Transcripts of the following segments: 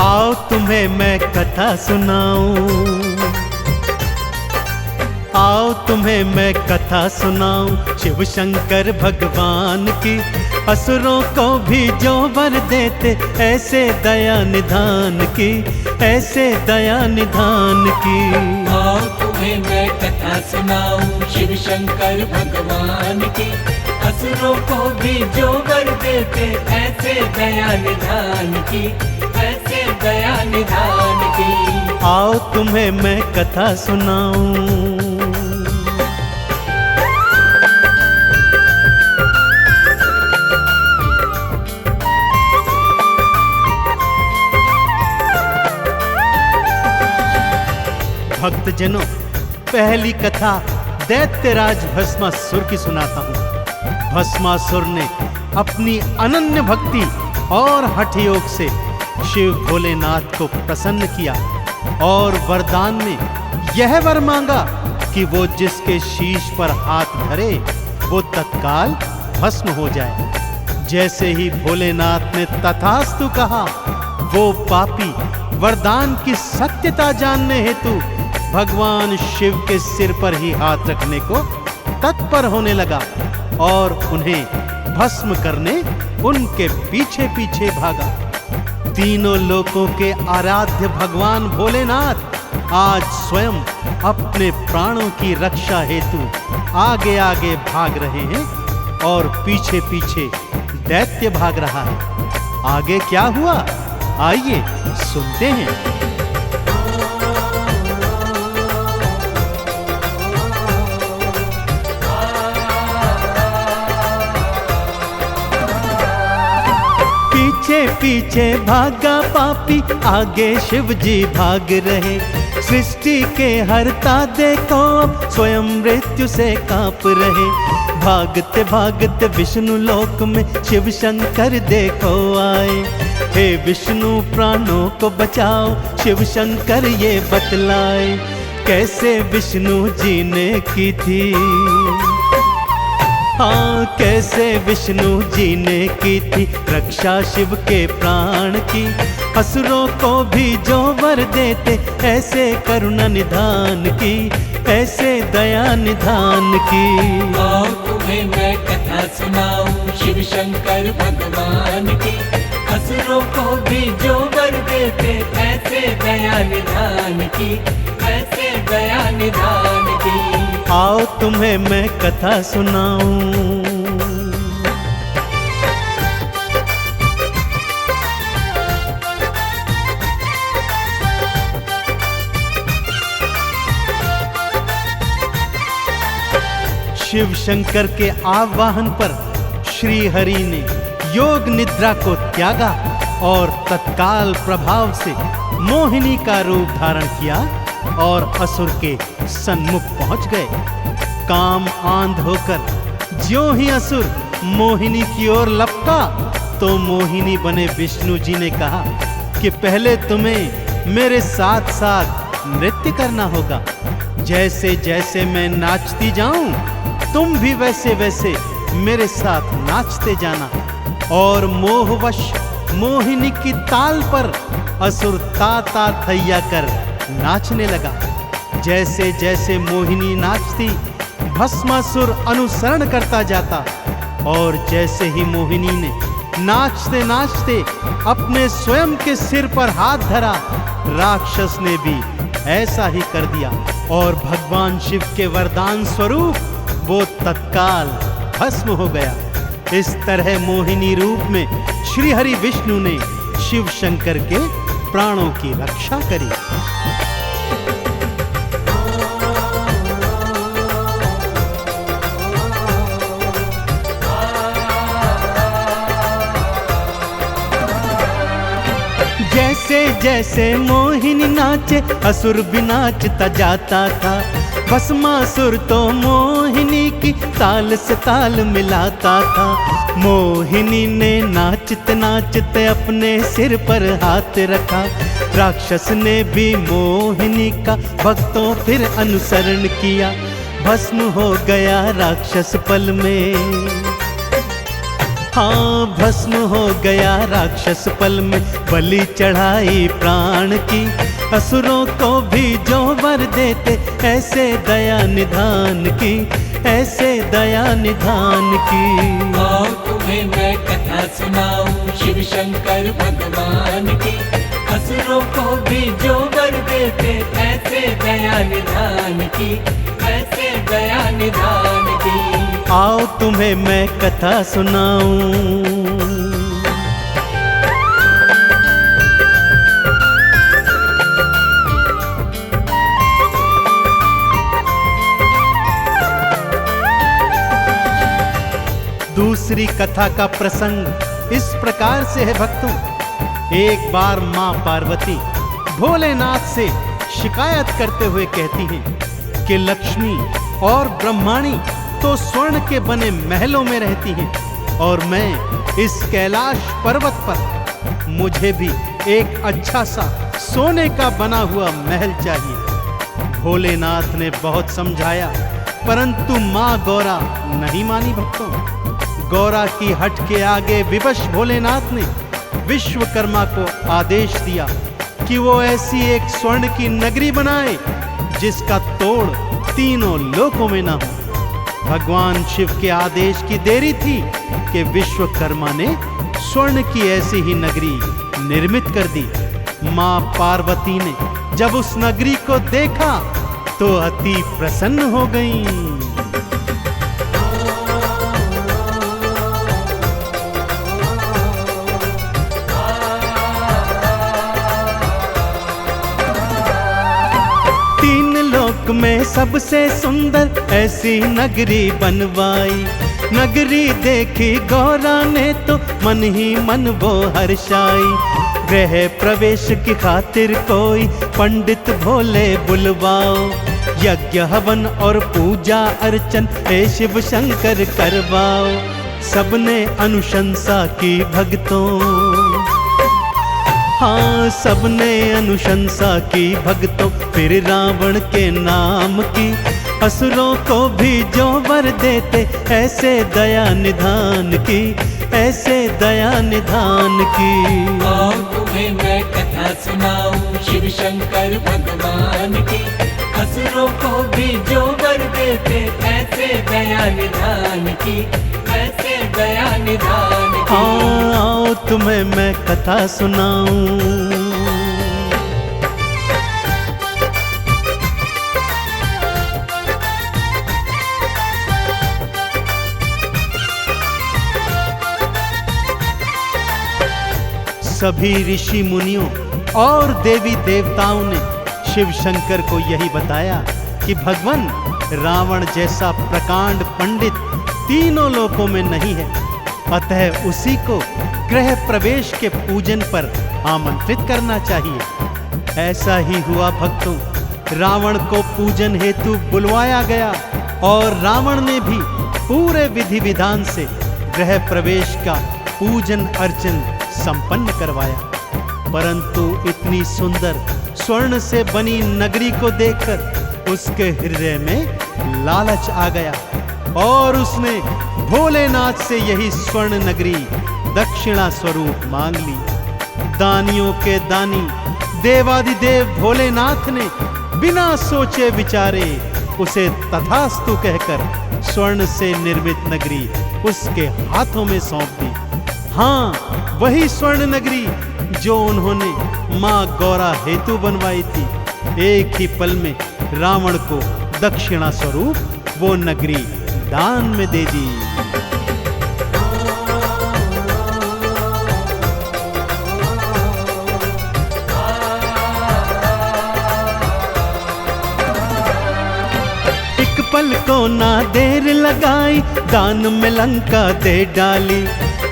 आओ तुम्हें मैं कथा सुनाऊं, आओ तुम्हें मैं कथा सुनाऊं शिव शंकर भगवान की। असुरों को भी जो वर देते ऐसे दया निधान की, ऐसे दया निधान की। आओ तुम्हें मैं कथा सुनाऊं शिव शंकर भगवान की। असुरों को भी जो वर देते ऐसे दया निधान की, ऐसे दया निधान की। आओ तुम्हें मैं कथा सुनाऊं। भक्तजनों, पहली कथा दैत्यराज भस्मासुर की सुनाता हूँ। भस्मासुर ने अपनी अनन्य भक्ति और हठ योग से शिव भोलेनाथ को प्रसन्न किया और वरदान में यह वर मांगा कि वो जिसके शीश पर हाथ धरे वो तत्काल भस्म हो जाए। जैसे ही भोलेनाथ ने तथास्तु कहा, वो पापी वरदान की सत्यता जानने हेतु भगवान शिव के सिर पर ही हाथ रखने को तत्पर होने लगा और उन्हें भस्म करने उनके पीछे पीछे भागा। तीनों लोकों के आराध्य भगवान भोलेनाथ आज स्वयं अपने प्राणों की रक्षा हेतु आगे आगे भाग रहे हैं और पीछे पीछे दैत्य भाग रहा है। आगे क्या हुआ, आइए सुनते हैं। पीछे पीछे भागा पापी, आगे शिव जी भाग रहे। सृष्टि के हरता देखो अब स्वयं मृत्यु से कांप रहे। भागते भागते विष्णु लोक में शिव शंकर देखो आए। हे विष्णु प्राणों को बचाओ, शिव शंकर ये बतलाए। कैसे विष्णु जी ने की थी, हाँ कैसे विष्णु जी ने की थी रक्षा शिव के प्राण की। असुरों को भी जो वर देते ऐसे करुणा निधान की, ऐसे दया निधान की। आओ तुम्हें मैं कथा सुनाऊं शिव शंकर भगवान की। असुरों को भी जो वर देते ऐसे दया निधान की, ऐसे दया निधान की। आओ तुम्हें मैं कथा सुनाऊं। शिव शंकर के आवाहन पर श्री हरि ने योग निद्रा को त्यागा और तत्काल प्रभाव से मोहिनी का रूप धारण किया और असुर के सन्मुख पहुंच गए। काम आंध होकर ज्यों ही असुर मोहिनी की ओर लपका तो मोहिनी बने विष्णु जी ने कहा कि पहले तुम्हें मेरे साथ साथ नृत्य करना होगा। जैसे जैसे मैं नाचती जाऊं तुम भी वैसे वैसे मेरे साथ नाचते जाना। और मोहवश मोहिनी की ताल पर असुर ता थैया कर नाचने लगा। जैसे जैसे मोहिनी नाचती भस्मासुर अनुसरण करता जाता और जैसे ही मोहिनी ने नाचते नाचते अपने स्वयं के सिर पर हाथ धरा, राक्षस ने भी ऐसा ही कर दिया और भगवान शिव के वरदान स्वरूप वो तत्काल भस्म हो गया। इस तरह मोहिनी रूप में श्री हरि विष्णु ने शिव शंकर के प्राणों की रक्षा करी। जैसे जैसे मोहिनी नाचे असुर भी नाचता जाता था। भस्मासुर तो मोहिनी की ताल से ताल मिलाता था। मोहिनी ने नाचते नाचते अपने सिर पर हाथ रखा। राक्षस ने भी मोहिनी का भक्तों फिर अनुसरण किया। भस्म हो गया राक्षस पल में। हाँ, भस्म हो गया राक्षस पल में, बलि चढ़ाई प्राण की। असुरों को भी जो वर देते, ऐसे दया निधान की, ऐसे दया निधान की। आओ तुम्हें मैं कथा सुनाऊं शिव शंकर भगवान की। असुरों को भी जो वर देते, ऐसे दया निधान की, ऐसे दया निधान की। आओ तुम्हें मैं कथा सुनाऊं। दूसरी कथा का प्रसंग इस प्रकार से है भक्तों। एक बार मां पार्वती भोलेनाथ से शिकायत करते हुए कहती हैं कि लक्ष्मी और ब्रह्माणी तो स्वर्ण के बने महलों में रहती हैं और मैं इस कैलाश पर्वत पर, मुझे भी एक अच्छा सा सोने का बना हुआ महल चाहिए। भोलेनाथ ने बहुत समझाया, परंतु मां गौरा नहीं मानी भक्तों। गौरा की हट के आगे विवश भोलेनाथ ने विश्वकर्मा को आदेश दिया कि वो ऐसी एक स्वर्ण की नगरी बनाए जिसका तोड़ तीनों लोकों में ना हो। भगवान शिव के आदेश की देरी थी कि विश्वकर्मा ने स्वर्ण की ऐसी ही नगरी निर्मित कर दी। मां पार्वती ने जब उस नगरी को देखा तो अति प्रसन्न हो गईं। में सबसे सुंदर ऐसी नगरी बनवाई। नगरी देखी गौरा ने तो मन ही मन वो हर्षाई। गृह प्रवेश की खातिर कोई पंडित भोले बुलवाओ। यज्ञ हवन और पूजा अर्चन हे शिव शंकर करवाओ। सबने अनुशंसा की भक्तों, हाँ सबने अनुशंसा की भक्तों। फिर रावण के नाम की असुरों को भी जो वर देते, ऐसे दया निधान की, ऐसे दया निधान की। आओ तुम्हें मैं कथा सुनाऊं शिव शंकर भगवान की। असुरों को भी जो वर देते, ऐसे दया निधान की, ऐसे दया निधान की। आओ तुम्हें मैं कथा सुनाऊं। सभी ऋषि मुनियों और देवी देवताओं ने शिव शंकर को यही बताया कि भगवान रावण जैसा प्रकांड पंडित तीनों लोकों में नहीं है, अतः उसी को गृह प्रवेश के पूजन पर आमंत्रित करना चाहिए। ऐसा ही हुआ भक्तों, रावण को पूजन हेतु बुलवाया गया और रावण ने भी पूरे विधि विधान से गृह प्रवेश का पूजन अर्चन संपन्न करवाया। परंतु इतनी सुंदर स्वर्ण से बनी नगरी को देखकर उसके हृदय में लालच आ गया और उसने भोलेनाथ से यही स्वर्ण नगरी दक्षिणा स्वरूप मांग ली। दानियों के दानी देवादिदेव भोलेनाथ ने बिना सोचे विचारे उसे तथास्तु कहकर स्वर्ण से निर्मित नगरी उसके हाथों में सौंप दी। हाँ, वही स्वर्ण नगरी जो उन्होंने मां गौरा हेतु बनवाई थी। एक ही पल में रावण को दक्षिणा स्वरूप वो नगरी दान में दे दी। एक पल को ना देर लगाई, दान में लंका दे डाली।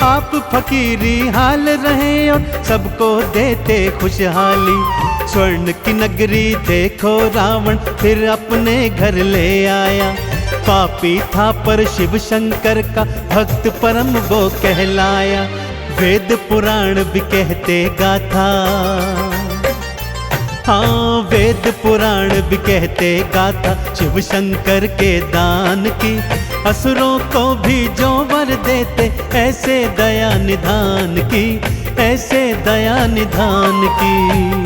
आप फकीरी हाल रहे और सबको देते खुशहाली। स्वर्ण की नगरी देखो रावण फिर अपने घर ले आया। पापी था पर शिव शंकर का भक्त परम वो कहलाया। वेद पुराण भी कहते गाथा, हाँ वेद पुराण भी कहते गाथा शिव शंकर के दान की। असुरों को भी जो वर देते ऐसे दया निधान की, ऐसे दया निधान की।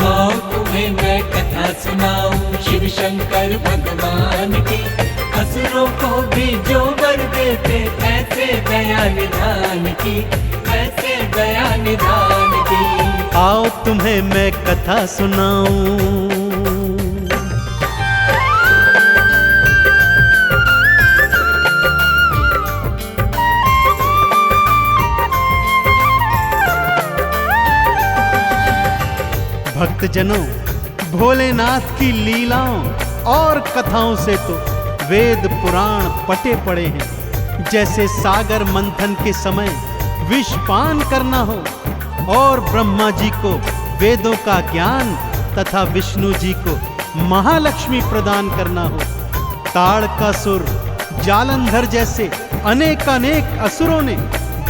आओ तुम्हें मैं कथा सुनाऊं शिव शंकर भगवान की। असुरों को भी जो वर देते ऐसे दया निधान की, ऐसे दया निधान की। आओ तुम्हें मैं कथा सुनाऊं। भक्तजनों, भोलेनाथ की लीलाओं और कथाओं से तो वेद पुराण पटे पड़े हैं। जैसे सागर मंथन के समय विषपान करना हो और ब्रह्मा जी को वेदों का ज्ञान तथा विष्णु जी को महालक्ष्मी प्रदान करना हो। ताड़कासुर, जालंधर जैसे अनेक असुरों ने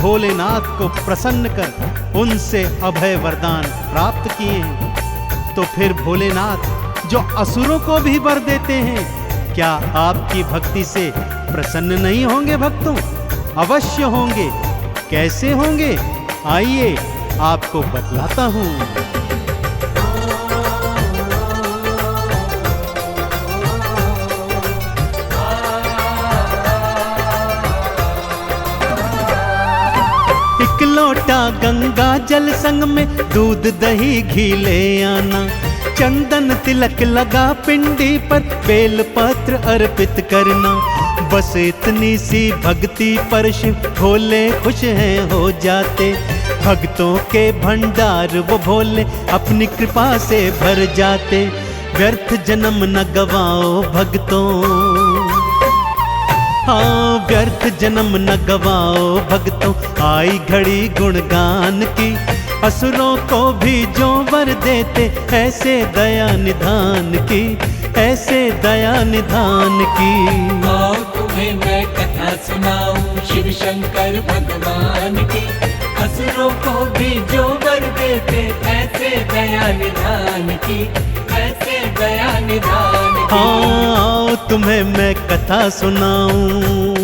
भोलेनाथ को प्रसन्न कर उनसे अभय वरदान प्राप्त किए हैं। तो फिर भोलेनाथ जो असुरों को भी वर देते हैं, क्या आपकी भक्ति से प्रसन्न नहीं होंगे भक्तों? अवश्य होंगे। कैसे होंगे? आइए आपको बतलाता हूं। एक लोटा गंगा जल संग में दूध दही घी ले आना। चंदन तिलक लगा पिंडी पर बेल पत्र अर्पित करना। बस इतनी सी भक्ति पर शिव भोले खुश हैं हो जाते। भक्तों के भंडार वो भोले अपनी कृपा से भर जाते। व्यर्थ जन्म न गवाओ भक्तों, हाँ व्यर्थ जन्म न गवाओ भक्तों, आई घड़ी गुणगान की। असुरों को भी जो वर देते ऐसे दया निधान की, ऐसे दया निधान की। आओ तुम्हें मैं कथा सुनाऊं शिव शंकर भगवान की। असुरों को भी जो वर देते ऐसे दया निधान की, ऐसे दया निधान की। हाँ, आओ तुम्हें मैं कथा सुनाऊं।